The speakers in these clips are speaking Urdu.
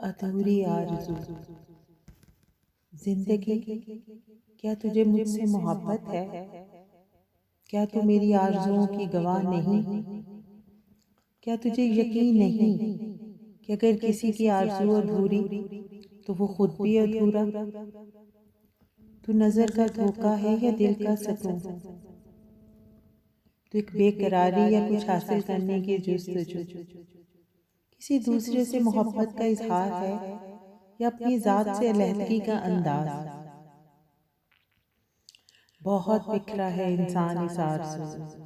ادھوری آرزو۔ زندگی، کیا تجھے مجھ سے محبت ہے؟ کیا تو میری آرزوؤں کی گواہ نہیں؟ کیا تجھے یقین نہیں کہ اگر کسی کی آرزو ادھوری تو وہ خود بھی ادھورا؟ تو نظر کا دھوکہ ہے یا دل کا سکون؟ تو ایک بے قراری یا کچھ حاصل کرنے کی جستجو؟ کسی دوسرے سے محبت کا اظہار ہے یا اپنی ذات سے علیحدگی کا انداز؟ بہت بکھرا ہے انسان اس آرزو سے۔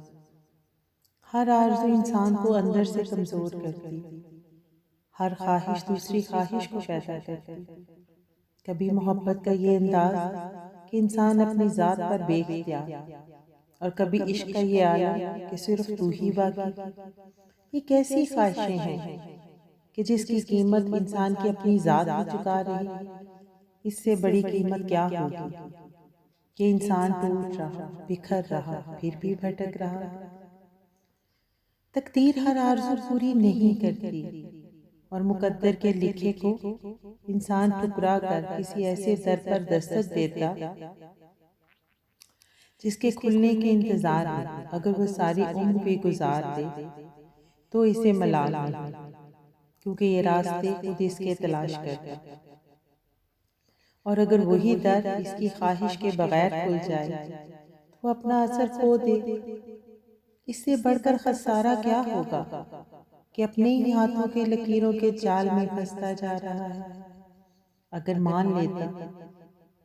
ہر آرزو انسان کو اندر سے کمزور کرتی، ہر خواہش دوسری خواہش کو پیدا کرتی۔ کبھی محبت کا یہ انداز کہ انسان اپنی ذات پر بے اختیار، اور کبھی عشق کا یہ عالم کہ صرف تو ہی باقی۔ یہ کیسی خواہشیں ہیں کہ جس کی قیمت انسان کی اپنی ذات بھی چکا رہی؟ اس سے بڑی قیمت کیا ہوگی کہ انسان ٹوٹ رہا، بکھر رہا، پھر بھی بھٹک رہا۔ تقدیر ہر آرزو پوری نہیں کرتی، اور مقدر کے لکھے کو انسان ٹھکرا کر کسی ایسے در پر دستک دیتا جس کے کھلنے کے انتظار میں اگر وہ ساری عمر بھی گزار دے تو اسے ملال نہیں، کیونکہ یہ راستے خود اس کے تلاش کرتا۔ اور اگر وہی در اس کی خواہش کے بغیر کھل جائے تو وہ اپنا اثر کھو دے۔ اس سے بڑھ کر خسارہ کیا ہوگا کہ اپنے ہی ہاتھوں کے لکیروں کے جال میں پھنستا جا رہا ہے۔ اگر مان لیتا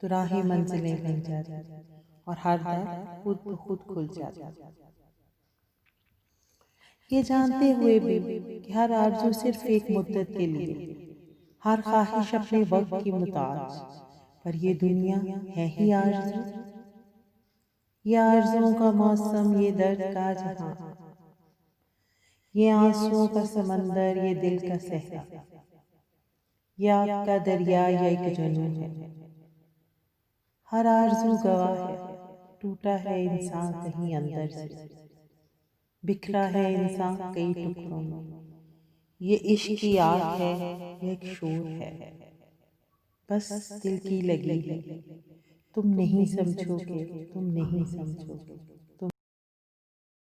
تو راہیں منزلیں بن جاتی اور ہر در خود بخود کھل جاتا۔ یہ جانتے ہوئے بھی کہ ہر آرزو صرف ایک مدت کے لیے، ہر خواہش اپنے وقت کی محتاج، پر یہ دنیا ہے ہی آرزو۔ یہ آرزوؤں کا موسم، یہ درد کا جہاں، یہ آنسوؤں کا سمندر، یہ دل کا صحرا، یہ آگ کا دریا یا ایک جنون ہے۔ ہر آرزو گواہ ہے، ٹوٹا ہے انسان کہیں اندر سے، بکھرا ہے انسان کئی ٹکڑوں میں۔ یہ عشق کی آگ ہے یا ایک شور ہے، بس دل کی لگی ہے۔ تم نہیں سمجھو گے، تم نہیں سمجھو گے۔